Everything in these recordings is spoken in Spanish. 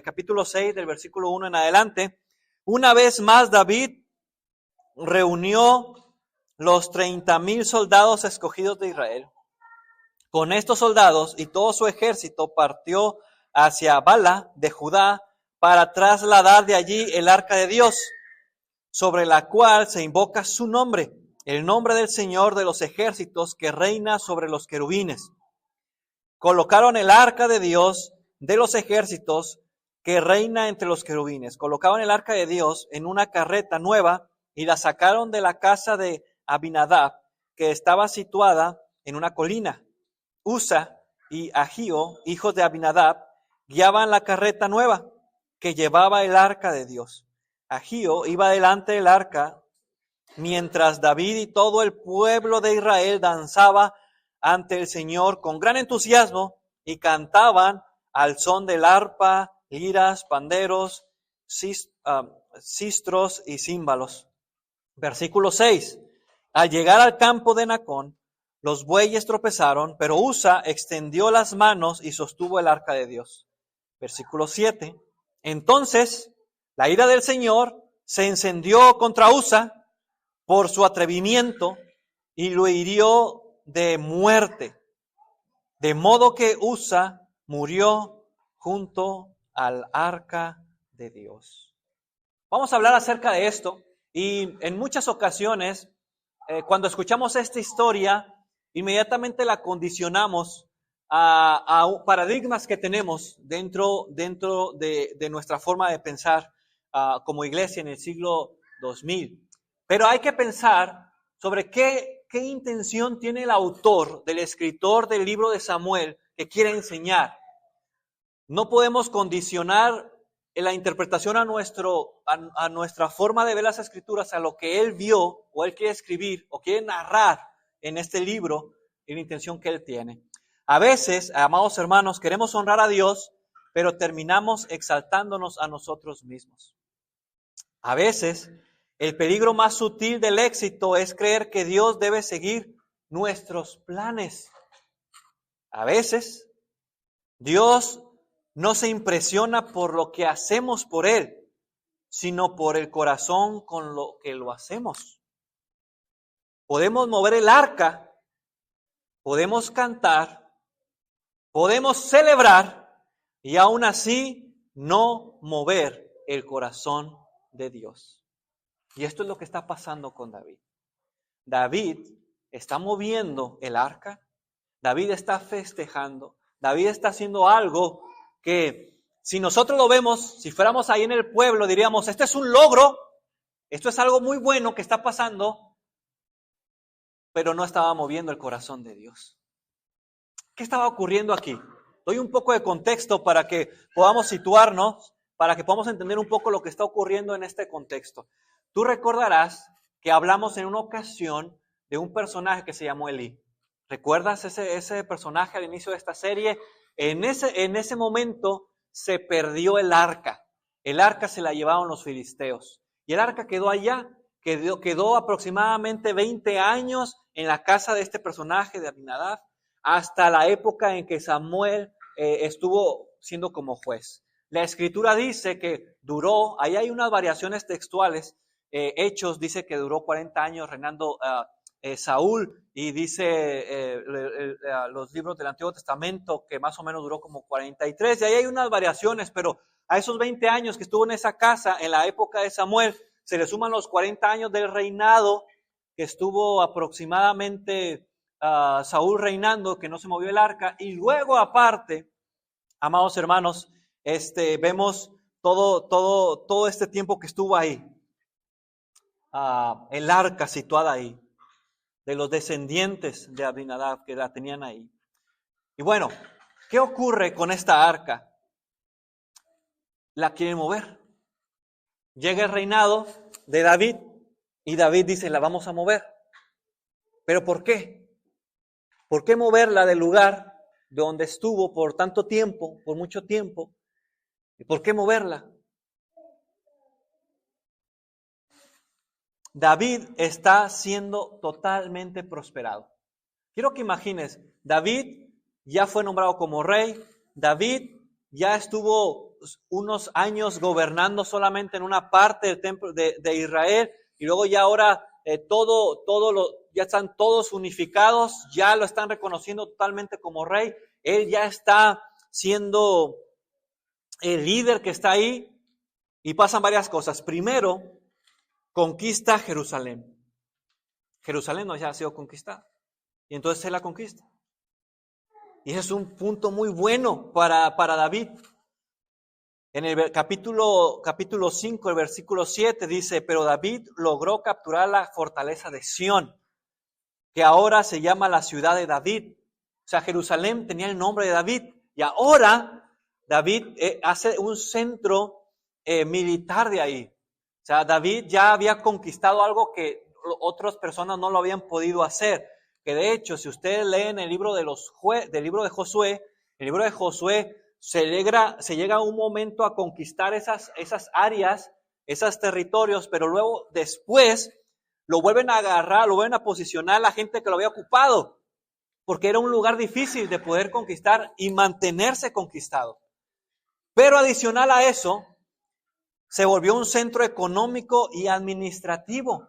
capítulo 6, del versículo 1 en adelante. Una vez más David reunió los 30,000 soldados escogidos de Israel. Con estos soldados y todo su ejército partió hacia Bala de Judá para trasladar de allí el arca de Dios, sobre la cual se invoca su nombre, el nombre del Señor de los ejércitos que reina sobre los querubines. Colocaron el arca de Dios de los ejércitos que reina entre los querubines. Colocaron el arca de Dios en una carreta nueva y la sacaron de la casa de Abinadab, que estaba situada en una colina. Usa y Ahío, hijos de Abinadab, guiaban la carreta nueva que llevaba el arca de Dios. Ahío iba delante del arca, mientras David y todo el pueblo de Israel danzaba ante el Señor con gran entusiasmo y cantaban al son del arpa, liras, panderos, sistros y címbalos. Versículo 6. Al llegar al campo de Nacón, los bueyes tropezaron, pero Usa extendió las manos y sostuvo el arca de Dios. Versículo 7. Entonces la ira del Señor se encendió contra Usa por su atrevimiento y lo hirió de muerte, de modo que Usa murió junto al arca de Dios. Vamos a hablar acerca de esto y en muchas ocasiones cuando escuchamos esta historia inmediatamente la condicionamos a paradigmas que tenemos dentro de nuestra forma de pensar como iglesia en el siglo 2000. Pero hay que pensar sobre qué intención tiene el autor, del escritor del libro de Samuel, que quiere enseñar. No podemos condicionar la interpretación a nuestra forma de ver las escrituras, a lo que él vio o él quiere escribir o quiere narrar en este libro y la intención que él tiene. A veces, amados hermanos, queremos honrar a Dios, pero terminamos exaltándonos a nosotros mismos. A veces, el peligro más sutil del éxito es creer que Dios debe seguir nuestros planes. A veces, Dios no se impresiona por lo que hacemos por Él, sino por el corazón con lo que lo hacemos. Podemos mover el arca, podemos cantar, podemos celebrar y aún así no mover el corazón de Dios. Y esto es lo que está pasando con David. David está moviendo el arca, David está festejando, David está haciendo algo que si nosotros lo vemos, si fuéramos ahí en el pueblo, diríamos, este es un logro, esto es algo muy bueno que está pasando, pero no estaba moviendo el corazón de Dios. ¿Qué estaba ocurriendo aquí? Doy un poco de contexto para que podamos situarnos, para que podamos entender un poco lo que está ocurriendo en este contexto. Tú recordarás que hablamos en una ocasión de un personaje que se llamó Elí. ¿Recuerdas ese personaje al inicio de esta serie? En ese momento se perdió el arca. El arca se la llevaron los filisteos. Y el arca quedó allá, quedó aproximadamente 20 años en la casa de este personaje de Abinadab, hasta la época en que Samuel estuvo siendo como juez. La escritura dice que duró, ahí hay unas variaciones textuales, Hechos dice que duró 40 años reinando Saúl, y dice los libros del Antiguo Testamento que más o menos duró como 43, y ahí hay unas variaciones, pero a esos 20 años que estuvo en esa casa en la época de Samuel, se le suman los 40 años del reinado que estuvo aproximadamente Saúl reinando, que no se movió el arca, y luego aparte, amados hermanos, vemos todo este tiempo que estuvo ahí, el arca situada ahí, de los descendientes de Abinadab que la tenían ahí. Y bueno, ¿qué ocurre con esta arca? La quieren mover. Llega el reinado de David y David dice, la vamos a mover. ¿Pero por qué? ¿Por qué moverla del lugar donde estuvo por tanto tiempo, por mucho tiempo? ¿Y por qué moverla? David está siendo totalmente prosperado. Quiero que imagines, David ya fue nombrado como rey, David ya estuvo unos años gobernando solamente en una parte del templo de Israel, y luego ya ahora ya están todos unificados, ya lo están reconociendo totalmente como rey. Él ya está siendo el líder que está ahí, y pasan varias cosas. Primero, conquista Jerusalén. Jerusalén no ya ha sido conquistada, y entonces él la conquista. Y ese es un punto muy bueno para David. En el capítulo 5, el versículo 7 dice, pero David logró capturar la fortaleza de Sión, que ahora se llama la ciudad de David. O sea, Jerusalén tenía el nombre de David, y ahora David hace un centro militar de ahí. O sea, David ya había conquistado algo que otras personas no lo habían podido hacer. Que de hecho, si ustedes leen el libro de del libro de Josué, el libro de Josué se llega a un momento a conquistar esas áreas, esos territorios, pero luego después lo vuelven a agarrar, lo vuelven a posicionar la gente que lo había ocupado, porque era un lugar difícil de poder conquistar y mantenerse conquistado. Pero adicional a eso, se volvió un centro económico y administrativo.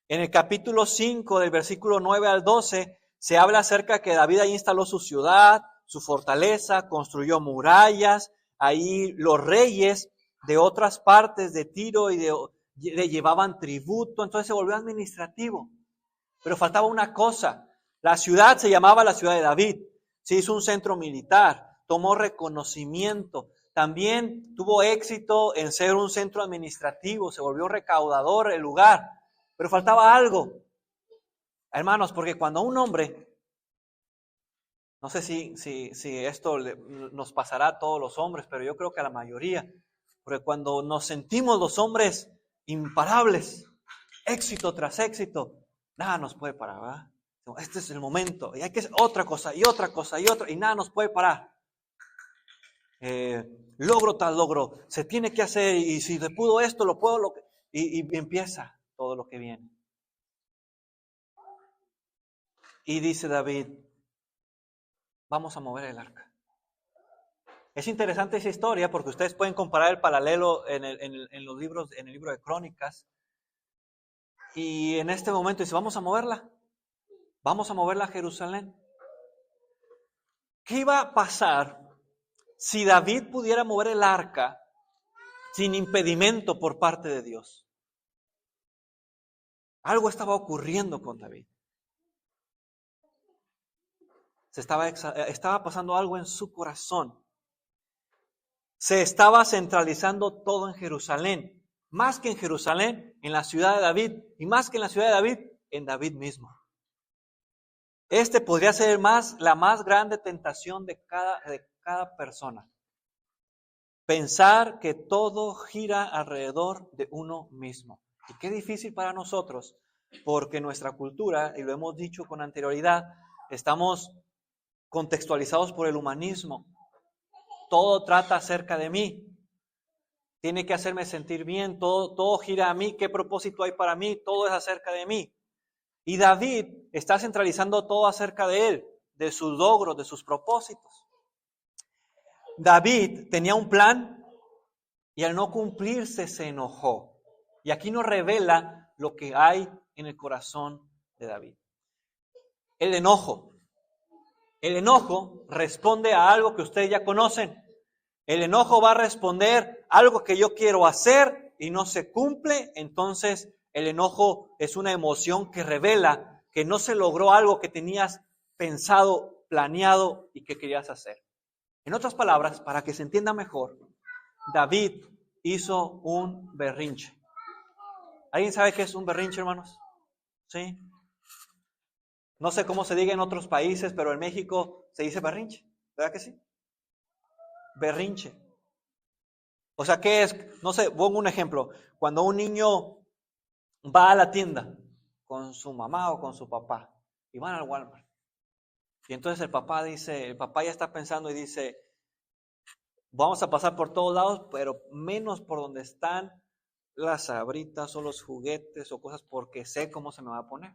En el capítulo 5, del versículo 9 al 12, se habla acerca de que David ahí instaló su ciudad, su fortaleza, construyó murallas. Ahí los reyes de otras partes de Tiro le llevaban tributo, entonces se volvió administrativo. Pero faltaba una cosa: la ciudad se llamaba la ciudad de David, se hizo un centro militar, tomó reconocimiento, también tuvo éxito en ser un centro administrativo, se volvió recaudador el lugar, pero faltaba algo, hermanos, porque cuando un hombre, no sé si esto nos pasará a todos los hombres, pero yo creo que a la mayoría, porque cuando nos sentimos los hombres imparables, éxito tras éxito, nada nos puede parar, ¿verdad? Este es el momento, y hay que hacer otra cosa, y otra cosa, y otra, y nada nos puede parar. Logro tras logro, se tiene que hacer, y si le pudo esto, lo puedo, y empieza todo lo que viene. Y dice David, vamos a mover el arca. Es interesante esa historia porque ustedes pueden comparar el paralelo en los libros, en el libro de Crónicas. Y en este momento dice, vamos a moverla a Jerusalén. ¿Qué iba a pasar si David pudiera mover el arca sin impedimento por parte de Dios? Algo estaba ocurriendo con David. Estaba pasando algo en su corazón. Se estaba centralizando todo en Jerusalén. Más que en Jerusalén, en la ciudad de David. Y más que en la ciudad de David, en David mismo. Podría ser la más grande tentación de cada persona. Pensar que todo gira alrededor de uno mismo. Y qué difícil para nosotros, porque nuestra cultura, y lo hemos dicho con anterioridad, estamos contextualizados por el humanismo. Todo trata acerca de mí. Tiene que hacerme sentir bien, todo gira a mí, qué propósito hay para mí, todo es acerca de mí. Y David está centralizando todo acerca de él, de sus logros, de sus propósitos. David tenía un plan y al no cumplirse se enojó. Y aquí nos revela lo que hay en el corazón de David. El enojo responde a algo que ustedes ya conocen. El enojo va a responder a algo que yo quiero hacer y no se cumple. Entonces el enojo es una emoción que revela que no se logró algo que tenías pensado, planeado y que querías hacer. En otras palabras, para que se entienda mejor, David hizo un berrinche. ¿Alguien sabe qué es un berrinche, hermanos? ¿Sí? No sé cómo se diga en otros países, pero en México se dice berrinche. ¿Verdad que sí? Berrinche. O sea, ¿qué es? No sé, pongo un ejemplo. Cuando un niño va a la tienda con su mamá o con su papá y van al Walmart. Y entonces el papá ya está pensando y dice, vamos a pasar por todos lados, pero menos por donde están las sabritas o los juguetes o cosas, porque sé cómo se me va a poner.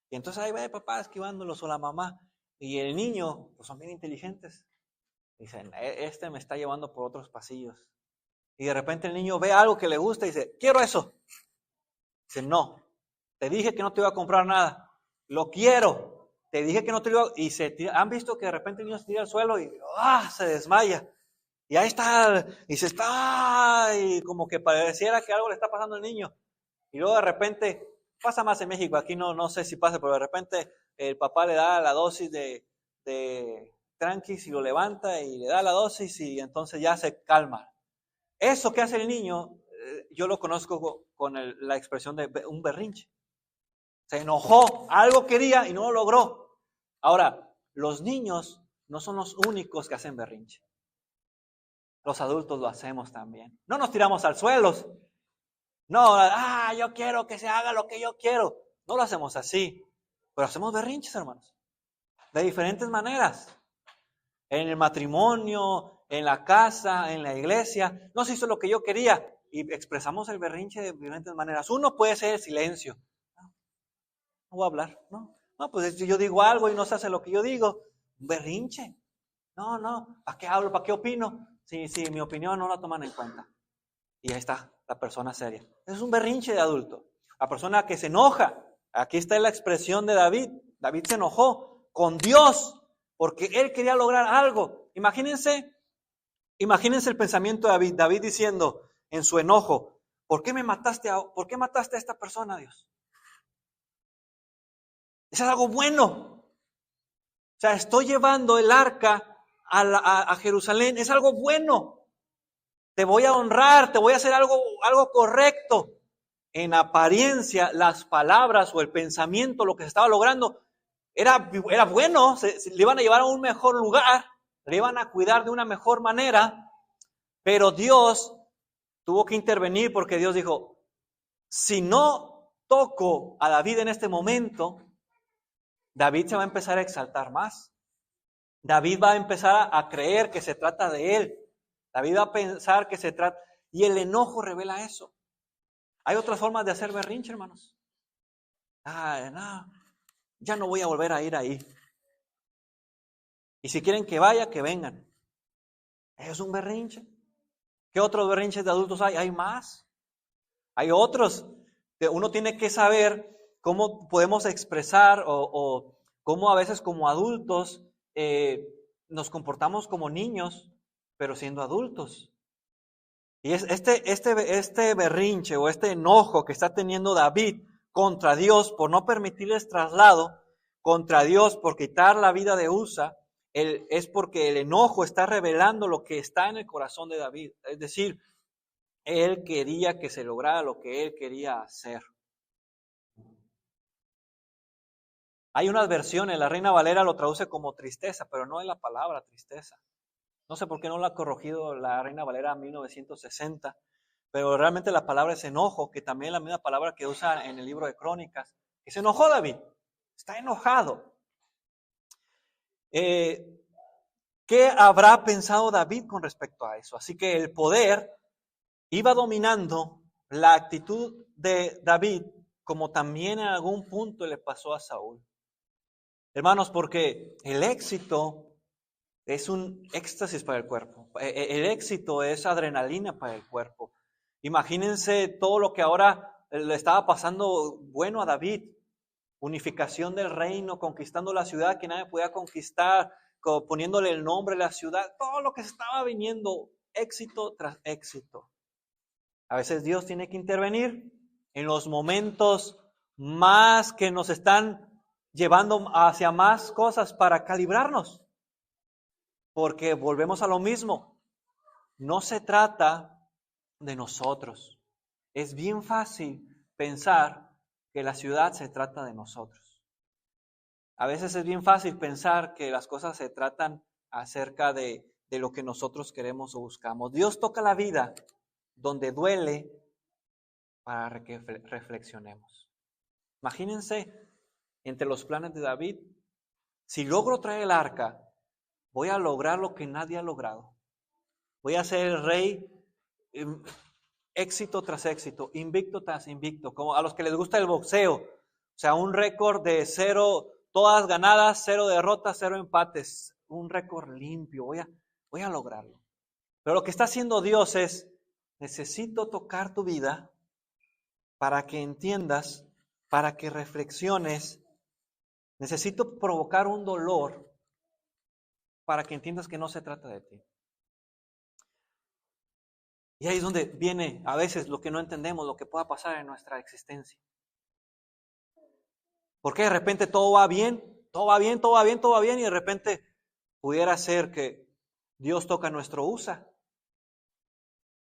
Y entonces ahí va el papá esquivándolos o la mamá. Y el niño, pues son bien inteligentes. Dicen, este me está llevando por otros pasillos. Y de repente el niño ve algo que le gusta y dice, quiero eso. Dice, no, te dije que no te iba a comprar nada. Lo quiero. Te dije que no te iba a... Y se tira. ¿Han visto que de repente el niño se tira al suelo y se desmaya? Y ahí está, y se está, y como que pareciera que algo le está pasando al niño. Y luego de repente, pasa más en México, aquí no sé si pasa, pero de repente el papá le da la dosis de tranquis y lo levanta y le da la dosis y entonces ya se calma. Eso que hace el niño, yo lo conozco con la expresión de un berrinche. Se enojó, algo quería y no lo logró. Ahora, los niños no son los únicos que hacen berrinche. Los adultos lo hacemos también. No nos tiramos al suelo. No, yo quiero que se haga lo que yo quiero. No lo hacemos así. Pero hacemos berrinches, hermanos. De diferentes maneras. En el matrimonio, en la casa, en la iglesia. No se hizo lo que yo quería. Y expresamos el berrinche de diferentes maneras. Uno puede ser el silencio. No voy a hablar. No, pues si yo digo algo y no se hace lo que yo digo. Un berrinche. No. ¿Para qué hablo? ¿Para qué opino? Sí, mi opinión no la toman en cuenta. Y ahí está, la persona seria. Es un berrinche de adulto. La persona que se enoja. Aquí está la expresión de David. David se enojó con Dios porque él quería lograr algo. Imagínense el pensamiento de David. David diciendo en su enojo, ¿por qué mataste a esta persona, Dios? Eso es algo bueno. O sea, estoy llevando el arca a Jerusalén. Es algo bueno. Te voy a honrar, te voy a hacer algo correcto. En apariencia, las palabras o el pensamiento, lo que se estaba logrando, era bueno, le iban a llevar a un mejor lugar, le iban a cuidar de una mejor manera, pero Dios tuvo que intervenir porque Dios dijo, si no toco a David en este momento, David se va a empezar a exaltar más. David va a empezar a creer que se trata de él. David va a pensar que se trata, y el enojo revela eso. Hay otras formas de hacer berrinche, hermanos. Ya no voy a volver a ir ahí. Y si quieren que vaya, que vengan. Es un berrinche. ¿Qué otros berrinches de adultos hay? Hay más. Hay otros. Uno tiene que saber cómo podemos expresar o cómo a veces como adultos nos comportamos como niños, pero siendo adultos. Y es este berrinche o este enojo que está teniendo David contra Dios por no permitirles traslado, contra Dios por quitar la vida de Usa, es porque el enojo está revelando lo que está en el corazón de David. Es decir, él quería que se lograra lo que él quería hacer. Hay unas versiones, la Reina Valera lo traduce como tristeza, pero no es la palabra tristeza. No sé por qué no la ha corregido la Reina Valera 1960, pero realmente la palabra es enojo, que también es la misma palabra que usa en el libro de Crónicas. Que se enojó David, está enojado. ¿Qué habrá pensado David con respecto a eso? Así que el poder iba dominando la actitud de David, como también en algún punto le pasó a Saúl. Hermanos, porque el éxito es un éxtasis para el cuerpo. El éxito es adrenalina para el cuerpo. Imagínense todo lo que ahora le estaba pasando bueno a David. Unificación del reino, conquistando la ciudad que nadie podía conquistar, poniéndole el nombre a la ciudad. Todo lo que se estaba viniendo, éxito tras éxito. A veces Dios tiene que intervenir en los momentos más que nos están llevando hacia más cosas para calibrarnos. Porque volvemos a lo mismo. No se trata de nosotros. Es bien fácil pensar que la ciudad se trata de nosotros. A veces es bien fácil pensar que las cosas se tratan acerca de lo que nosotros queremos o buscamos. Dios toca la vida donde duele para que reflexionemos. Imagínense entre los planes de David, si logro traer el arca, voy a lograr lo que nadie ha logrado. Voy a ser el rey, éxito tras éxito, invicto tras invicto, como a los que les gusta el boxeo. O sea, un récord de 0, todas ganadas, 0 derrotas, 0 empates. Un récord limpio. Voy voy a lograrlo. Pero lo que está haciendo Dios es, necesito tocar tu vida para que entiendas, para que reflexiones. Necesito provocar un dolor para que entiendas que no se trata de ti. Y ahí es donde viene a veces lo que no entendemos, lo que pueda pasar en nuestra existencia. Porque de repente todo va bien, todo va bien, todo va bien, todo va bien, y de repente pudiera ser que Dios toca nuestro USA.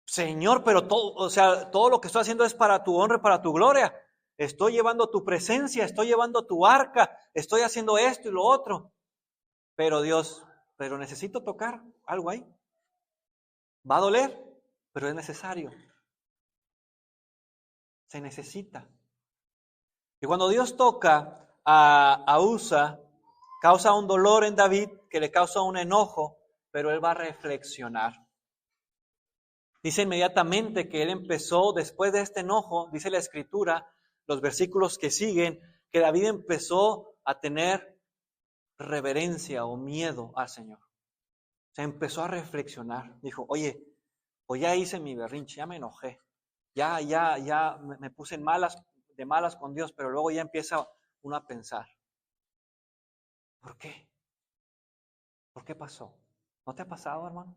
Señor, pero todo lo que estoy haciendo es para tu honra y para tu gloria. Estoy llevando tu presencia, estoy llevando tu arca, estoy haciendo esto y lo otro. Pero Dios, pero necesito tocar algo ahí. Va a doler, pero es necesario. Se necesita. Y cuando Dios toca a Usa, causa un dolor en David que le causa un enojo, pero él va a reflexionar. Dice inmediatamente que él empezó, después de este enojo, dice la Escritura, los versículos que siguen, que David empezó a tener reverencia o miedo al Señor. Se empezó a reflexionar. Dijo, oye, pues ya hice mi berrinche, ya me enojé. Ya me puse de malas con Dios, pero luego ya empieza uno a pensar. ¿Por qué? ¿Por qué pasó? ¿No te ha pasado, hermano?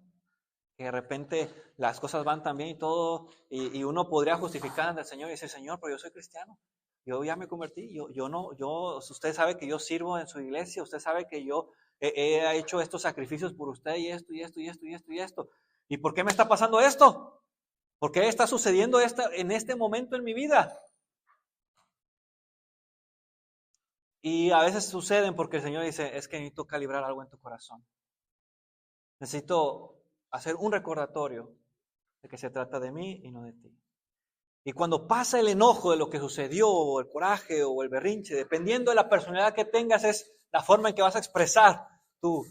Que de repente las cosas van tan bien y todo, y uno podría justificar ante el Señor y decir, Señor, pero yo soy cristiano. Yo ya me convertí, usted sabe que yo sirvo en su iglesia, usted sabe que yo he hecho estos sacrificios por usted y esto, y esto, y esto, y esto, y esto. ¿Y por qué me está pasando esto? ¿Por qué está sucediendo en este momento en mi vida? Y a veces suceden porque el Señor dice, es que necesito calibrar algo en tu corazón. Necesito hacer un recordatorio de que se trata de mí y no de ti. Y cuando pasa el enojo de lo que sucedió, o el coraje, o el berrinche, dependiendo de la personalidad que tengas, es la forma en que vas a expresar tu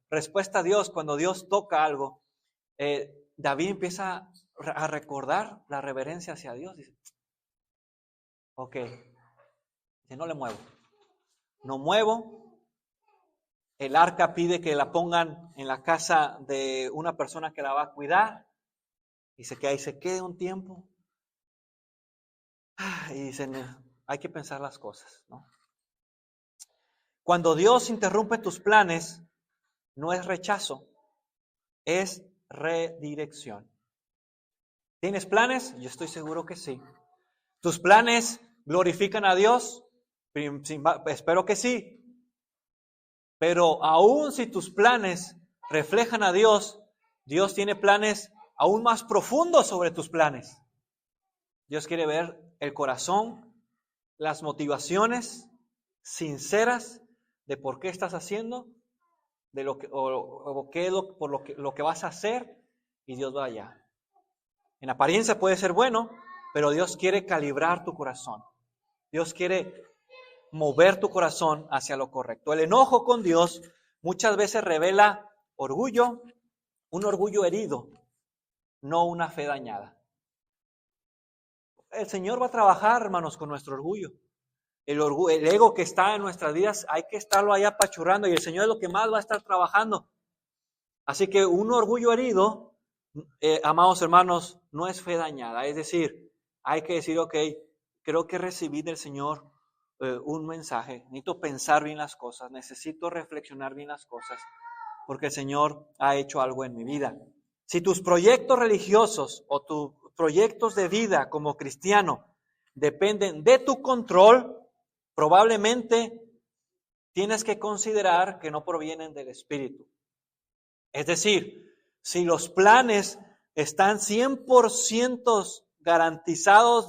respuesta a Dios cuando Dios toca algo. David empieza a recordar la reverencia hacia Dios. Dice, ok, dice, no le muevo. No muevo. El arca pide que la pongan en la casa de una persona que la va a cuidar. Dice que ahí se quede un tiempo. Y dicen, hay que pensar las cosas, ¿no? Cuando Dios interrumpe tus planes, no es rechazo, es redirección. ¿Tienes planes? Yo estoy seguro que sí. ¿Tus planes glorifican a Dios? Espero que sí. Pero aún si tus planes reflejan a Dios, Dios tiene planes aún más profundos sobre tus planes. Dios quiere ver el corazón, las motivaciones sinceras de por qué estás haciendo, de lo que o qué es lo que vas a hacer, y Dios va allá. En apariencia puede ser bueno, pero Dios quiere calibrar tu corazón. Dios quiere mover tu corazón hacia lo correcto. El enojo con Dios muchas veces revela orgullo, un orgullo herido, no una fe dañada. El Señor va a trabajar, hermanos, con nuestro orgullo. El ego que está en nuestras vidas, hay que estarlo ahí apachurrando, y el Señor es lo que más va a estar trabajando. Así que un orgullo herido, amados hermanos, no es fe dañada. Es decir, hay que decir, ok, creo que recibí del Señor un mensaje, necesito pensar bien las cosas, necesito reflexionar bien las cosas, porque el Señor ha hecho algo en mi vida. Si tus proyectos religiosos o tus proyectos de vida como cristiano dependen de tu control, probablemente tienes que considerar que no provienen del Espíritu. Es decir, si los planes están 100% garantizados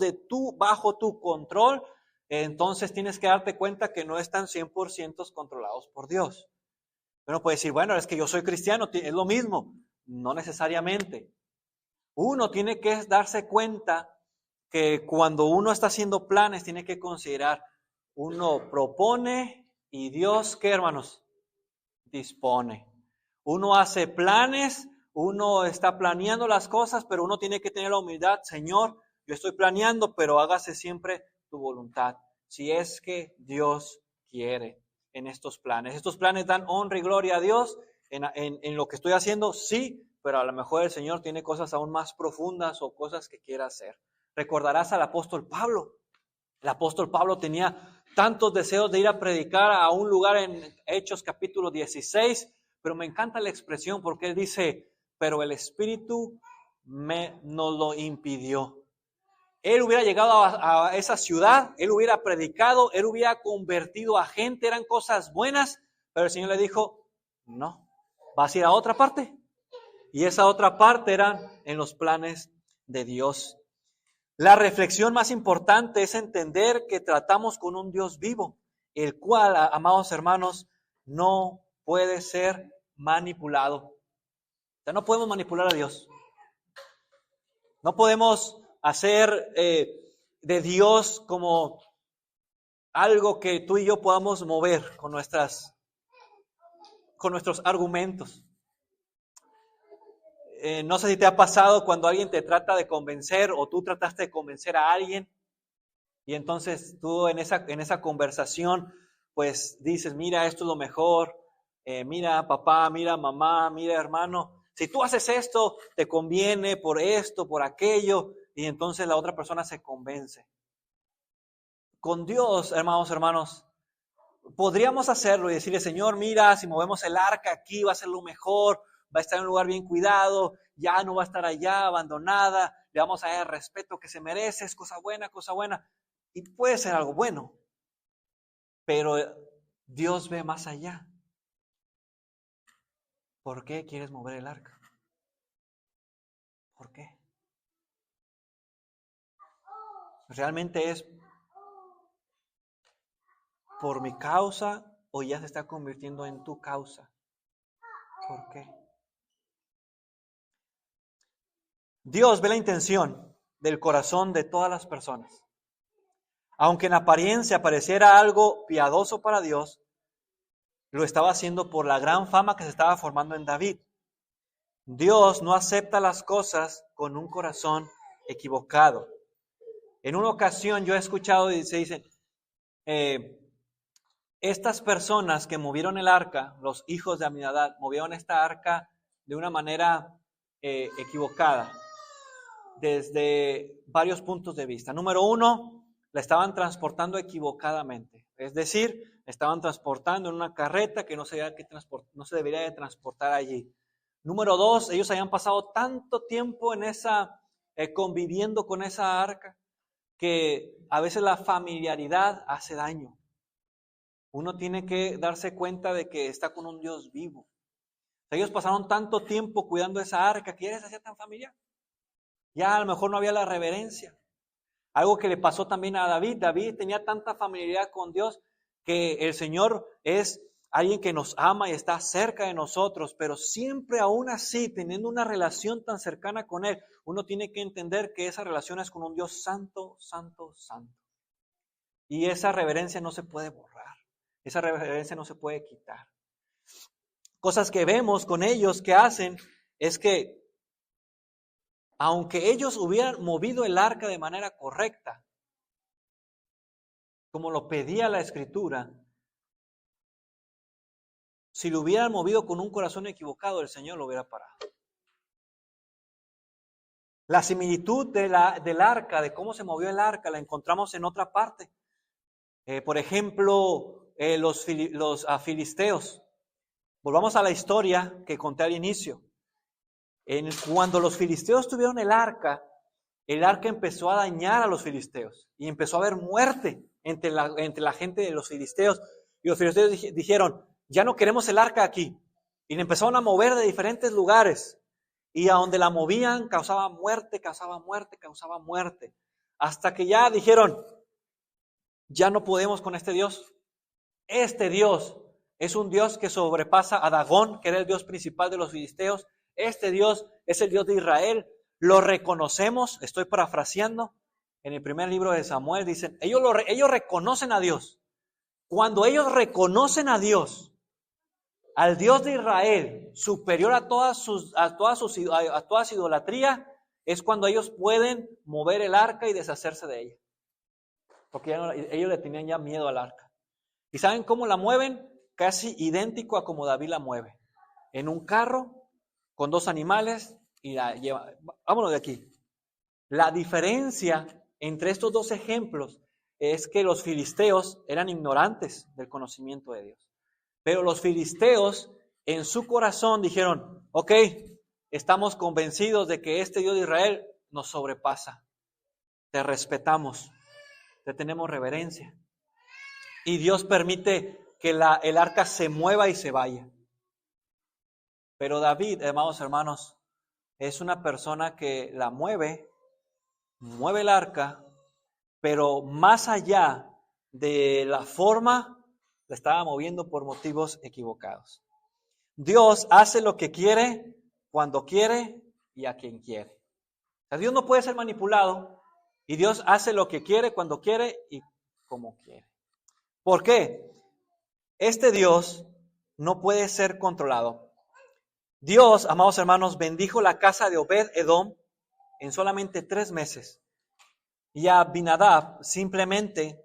bajo tu control, entonces tienes que darte cuenta que no están 100% controlados por Dios. Uno puede decir, bueno, es que yo soy cristiano, es lo mismo. No necesariamente. Uno tiene que darse cuenta que cuando uno está haciendo planes, tiene que considerar, uno propone y Dios, ¿qué, hermanos? Dispone. Uno hace planes, uno está planeando las cosas, pero uno tiene que tener la humildad, Señor, yo estoy planeando, pero hágase siempre tu voluntad, si es que Dios quiere en estos planes. Estos planes dan honra y gloria a Dios, en lo que estoy haciendo, sí, pero a lo mejor el Señor tiene cosas aún más profundas o cosas que quiera hacer. Recordarás al apóstol Pablo. El apóstol Pablo tenía tantos deseos de ir a predicar a un lugar en Hechos capítulo 16, pero me encanta la expresión porque él dice, pero el Espíritu nos lo impidió. Él hubiera llegado a esa ciudad, él hubiera predicado, él hubiera convertido a gente, eran cosas buenas, pero el Señor le dijo, no, vas a ir a otra parte. Y esa otra parte era en los planes de Dios. La reflexión más importante es entender que tratamos con un Dios vivo, el cual, amados hermanos, no puede ser manipulado. O sea, no podemos manipular a Dios. No podemos hacer de Dios como algo que tú y yo podamos mover con nuestros argumentos. No sé si te ha pasado cuando alguien te trata de convencer o tú trataste de convencer a alguien y entonces tú en esa conversación pues dices, mira, esto es lo mejor, mira papá, mira mamá, mira hermano, si tú haces esto te conviene por esto, por aquello, y entonces la otra persona se convence. Con Dios, hermanos, podríamos hacerlo y decirle, Señor, mira, si movemos el arca aquí va a ser lo mejor, va a estar en un lugar bien cuidado, ya no va a estar allá abandonada, le vamos a dar el respeto que se merece, es cosa buena, y puede ser algo bueno, pero Dios ve más allá. ¿Por qué quieres mover el arca? ¿Por qué? ¿Realmente es por mi causa o ya se está convirtiendo en tu causa? ¿Por qué? Dios ve la intención del corazón de todas las personas. Aunque en apariencia pareciera algo piadoso para Dios, lo estaba haciendo por la gran fama que se estaba formando en David. Dios no acepta las cosas con un corazón equivocado. En una ocasión yo he escuchado y se dicen, estas personas que movieron el arca, los hijos de Aminadab, movieron esta arca de una manera equivocada, desde varios puntos de vista. Número uno, la estaban transportando equivocadamente. Es decir, la estaban transportando en una carreta que no se debería de transportar allí. Número dos, ellos habían pasado tanto tiempo en conviviendo con esa arca, que a veces la familiaridad hace daño. Uno tiene que darse cuenta de que está con un Dios vivo. Ellos pasaron tanto tiempo cuidando esa arca que ya les hacía tan familiar. Ya a lo mejor no había la reverencia. Algo que le pasó también a David. David tenía tanta familiaridad con Dios que el Señor es alguien que nos ama y está cerca de nosotros, pero siempre aún así, teniendo una relación tan cercana con Él, uno tiene que entender que esa relación es con un Dios santo, santo, santo. Y esa reverencia no se puede borrar, esa reverencia no se puede quitar. Cosas que vemos con ellos que hacen es que aunque ellos hubieran movido el arca de manera correcta, como lo pedía la Escritura, si lo hubieran movido con un corazón equivocado, el Señor lo hubiera parado. La similitud del arca, de cómo se movió el arca, la encontramos en otra parte. Por ejemplo, los filisteos. Volvamos a la historia que conté al inicio. Cuando los filisteos tuvieron el arca empezó a dañar a los filisteos y empezó a haber muerte entre la gente de los filisteos. Y los filisteos dijeron, ya no queremos el arca aquí. Y la empezaron a mover de diferentes lugares. Y a donde la movían causaba muerte. Hasta que ya dijeron, ya no podemos con este Dios. Este Dios es un Dios que sobrepasa a Dagón, que era el Dios principal de los filisteos. Este Dios es el Dios de Israel. Lo reconocemos, estoy parafraseando. En el primer libro de Samuel dicen, ellos reconocen a Dios. Cuando ellos reconocen a Dios, al Dios de Israel, superior a toda idolatría, es cuando ellos pueden mover el arca y deshacerse de ella. Porque ellos le tenían ya miedo al arca. ¿Y saben cómo la mueven? Casi idéntico a como David la mueve. en un carro con 2 animales y la lleva. Vámonos de aquí. La diferencia entre estos 2 ejemplos es que los filisteos eran ignorantes del conocimiento de Dios. Pero los filisteos en su corazón dijeron, ok, estamos convencidos de que este Dios de Israel nos sobrepasa. Te respetamos, te tenemos reverencia. Y Dios permite que el arca se mueva y se vaya. Pero David, amados hermanos, es una persona que la mueve el arca, pero más allá de la forma, la estaba moviendo por motivos equivocados. Dios hace lo que quiere, cuando quiere y a quien quiere. O sea, Dios no puede ser manipulado y Dios hace lo que quiere, cuando quiere y como quiere. ¿Por qué? Este Dios no puede ser controlado. Dios, amados hermanos, bendijo la casa de Obed-Edom en solamente 3 meses. Y a Abinadab simplemente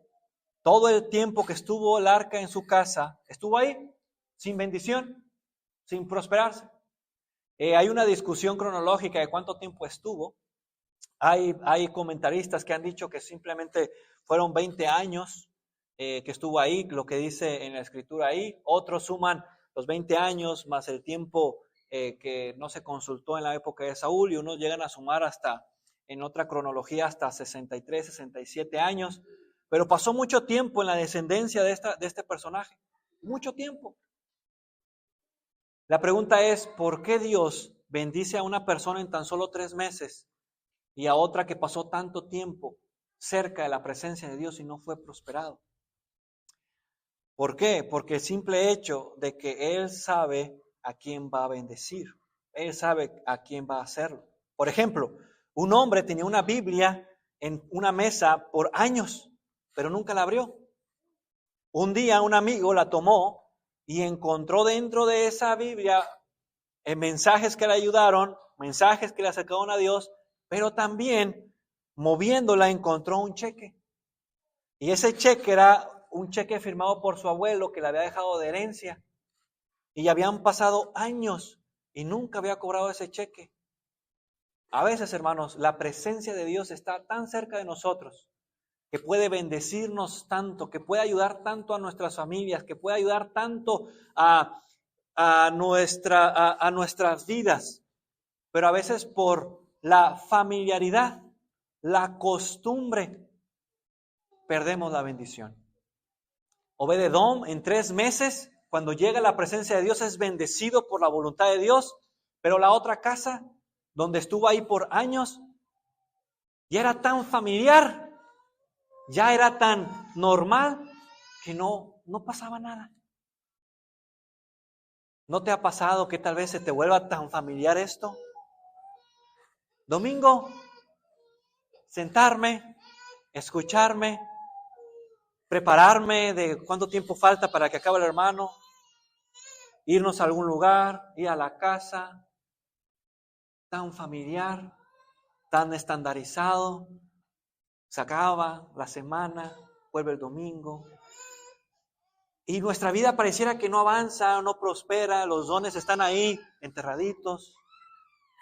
todo el tiempo que estuvo el arca en su casa, estuvo ahí, sin bendición, sin prosperarse. Hay una discusión cronológica de cuánto tiempo estuvo. Hay comentaristas que han dicho que simplemente fueron 20 años que estuvo ahí, lo que dice en la escritura ahí. Otros suman los 20 años más el tiempo que no se consultó en la época de Saúl, y unos llegan a sumar hasta, en otra cronología, hasta 63, 67 años. Pero pasó mucho tiempo en la descendencia de este personaje, mucho tiempo. La pregunta es, ¿por qué Dios bendice a una persona en tan solo 3 meses y a otra que pasó tanto tiempo cerca de la presencia de Dios y no fue prosperado? ¿Por qué? Porque el simple hecho de que Él sabe a quién va a bendecir. Él sabe a quién va a hacerlo. Por ejemplo, un hombre tenía una Biblia en una mesa por años, pero nunca la abrió. Un día un amigo la tomó y encontró dentro de esa Biblia mensajes que le ayudaron, mensajes que le acercaron a Dios, pero también moviéndola encontró un cheque. Y ese cheque era un cheque firmado por su abuelo que le había dejado de herencia. Y habían pasado años y nunca había cobrado ese cheque. A veces, hermanos, la presencia de Dios está tan cerca de nosotros que puede bendecirnos tanto, que puede ayudar tanto a nuestras familias, que puede ayudar tanto a nuestras vidas. Pero a veces por la familiaridad, la costumbre, perdemos la bendición. Obed-Edom en 3 meses, cuando llega la presencia de Dios, es bendecido por la voluntad de Dios, pero la otra casa, donde estuvo ahí por años, ya era tan familiar, ya era tan normal, que no pasaba nada. ¿No te ha pasado que tal vez se te vuelva tan familiar esto? Domingo, sentarme, escucharme, prepararme de cuánto tiempo falta para que acabe el hermano, irnos a algún lugar, ir a la casa, tan familiar, tan estandarizado. Se acaba la semana, vuelve el domingo. Y nuestra vida pareciera que no avanza, no prospera, los dones están ahí enterraditos,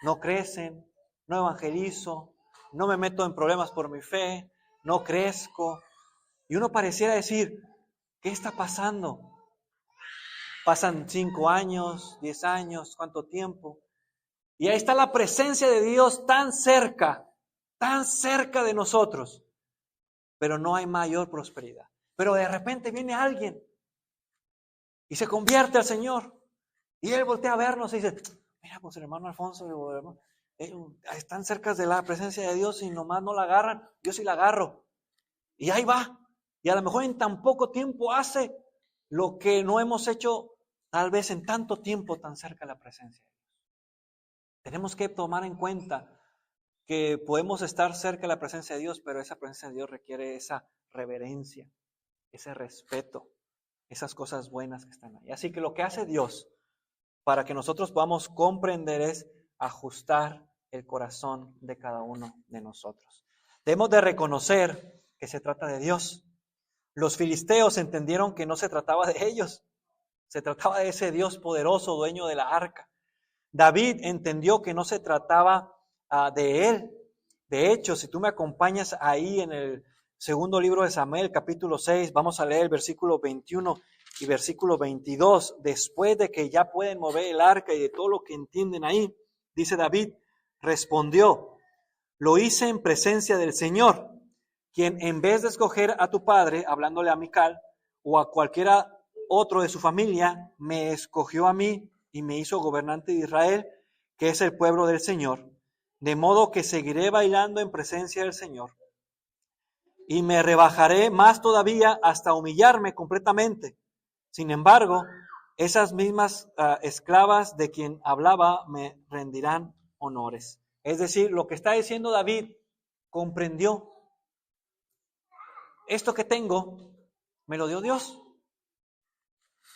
no crecen, no evangelizo, no me meto en problemas por mi fe, no crezco. Y uno pareciera decir, ¿qué está pasando? Pasan 5 años, 10 años, ¿cuánto tiempo? Y ahí está la presencia de Dios tan cerca de nosotros, pero no hay mayor prosperidad. Pero de repente viene alguien y se convierte al Señor, y Él voltea a vernos y dice, mira, pues el hermano Alfonso, están cerca de la presencia de Dios y nomás no la agarran, yo sí la agarro. Y ahí va, y a lo mejor en tan poco tiempo hace lo que no hemos hecho tal vez en tanto tiempo tan cerca de la presencia de Dios. Tenemos que tomar en cuenta que podemos estar cerca de la presencia de Dios, pero esa presencia de Dios requiere esa reverencia, ese respeto, esas cosas buenas que están ahí. Así que lo que hace Dios para que nosotros podamos comprender es ajustar el corazón de cada uno de nosotros. Debemos de reconocer que se trata de Dios. Los filisteos entendieron que no se trataba de ellos, Se trataba de ese Dios poderoso, dueño de la arca. David entendió que no se trataba de él. De hecho, si tú me acompañas ahí en el segundo libro de Samuel, capítulo 6, vamos a leer el versículo 21 y versículo 22. Después de que ya pueden mover el arca y de todo lo que entienden ahí, dice David, respondió, lo hice en presencia del Señor, quien en vez de escoger a tu padre, hablándole a Mical, o a cualquiera otro de su familia, me escogió a mí y me hizo gobernante de Israel, que es el pueblo del Señor. De modo que seguiré bailando en presencia del Señor. Y me rebajaré más todavía hasta humillarme completamente. Sin embargo, esas mismas esclavas de quien hablaba me rendirán honores. Es decir, lo que está diciendo David, comprendió. Esto que tengo, me lo dio Dios.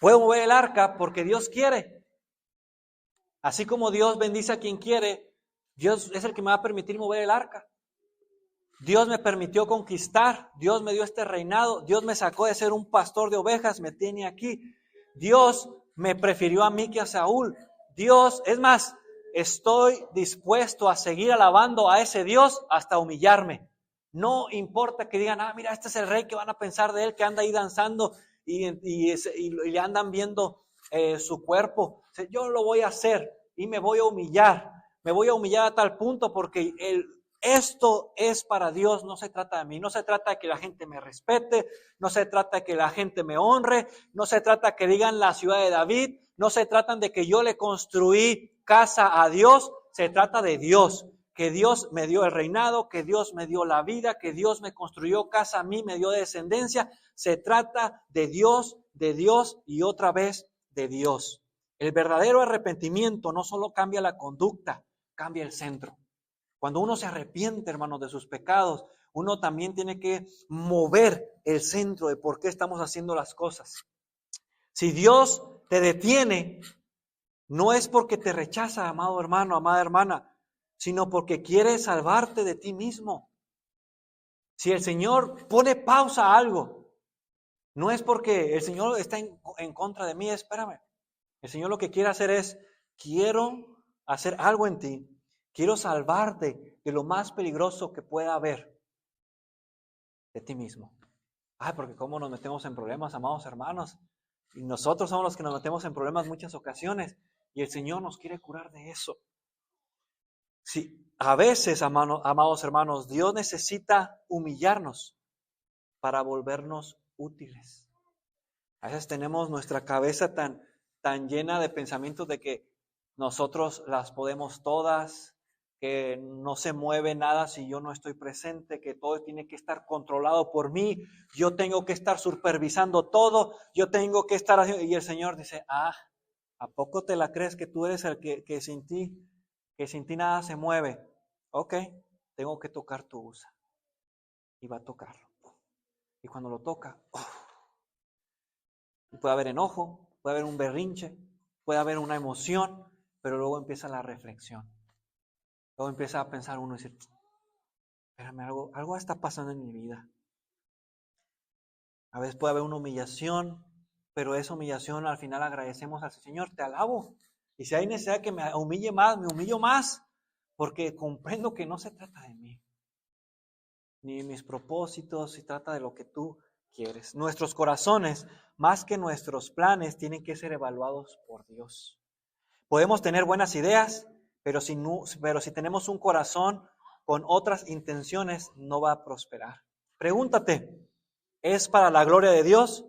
Puedo mover el arca porque Dios quiere. Así como Dios bendice a quien quiere, Dios es el que me va a permitir mover el arca. Dios me permitió conquistar, Dios me dio este reinado, Dios me sacó de ser un pastor de ovejas, me tiene aquí. Dios me prefirió a mí que a Saúl. Dios, es más, estoy dispuesto a seguir alabando a ese Dios hasta humillarme. No importa que digan, mira, este es el rey, que van a pensar de él, que anda ahí danzando y le andan viendo su cuerpo. Yo lo voy a hacer y me voy a humillar. Me voy a humillar a tal punto porque esto es para Dios, no se trata de mí, no se trata de que la gente me respete, no se trata de que la gente me honre, no se trata de que digan la ciudad de David, no se trata de que yo le construí casa a Dios, se trata de Dios, que Dios me dio el reinado, que Dios me dio la vida, que Dios me construyó casa a mí, me dio descendencia, se trata de Dios y otra vez de Dios. El verdadero arrepentimiento no solo cambia la conducta, cambia el centro. Cuando uno se arrepiente, hermanos, de sus pecados, uno también tiene que mover el centro de por qué estamos haciendo las cosas. Si Dios te detiene, no es porque te rechaza, amado hermano, amada hermana, sino porque quiere salvarte de ti mismo. Si el Señor pone pausa a algo, no es porque el Señor está en contra de mí, espérame. El Señor lo que quiere hacer es, quiero hacer algo en ti. Quiero salvarte de lo más peligroso que pueda haber, de ti mismo. Porque cómo nos metemos en problemas, amados hermanos. Y nosotros somos los que nos metemos en problemas muchas ocasiones. Y el Señor nos quiere curar de eso. Sí, a veces, amados hermanos, Dios necesita humillarnos para volvernos útiles. A veces tenemos nuestra cabeza tan llena de pensamientos de que nosotros las podemos todas, que no se mueve nada si yo no estoy presente, que todo tiene que estar controlado por mí, yo tengo que estar supervisando todo, yo tengo que estar haciendo, y el Señor dice, ¿a poco te la crees que tú eres el que sin ti nada se mueve? Ok, tengo que tocar tu usa. Y va a tocarlo. Y cuando lo toca, puede haber enojo, puede haber un berrinche, puede haber una emoción, pero luego empieza la reflexión. Luego empieza a pensar uno y decir, espérame, algo está pasando en mi vida. A veces puede haber una humillación, pero esa humillación al final agradecemos al Señor, te alabo. Y si hay necesidad que me humille más, me humillo más, porque comprendo que no se trata de mí, ni de mis propósitos, se trata de lo que tú quieres. Nuestros corazones, más que nuestros planes, tienen que ser evaluados por Dios. Podemos tener buenas ideas, pero si tenemos un corazón con otras intenciones, no va a prosperar. Pregúntate, ¿es para la gloria de Dios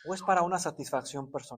o es para una satisfacción personal?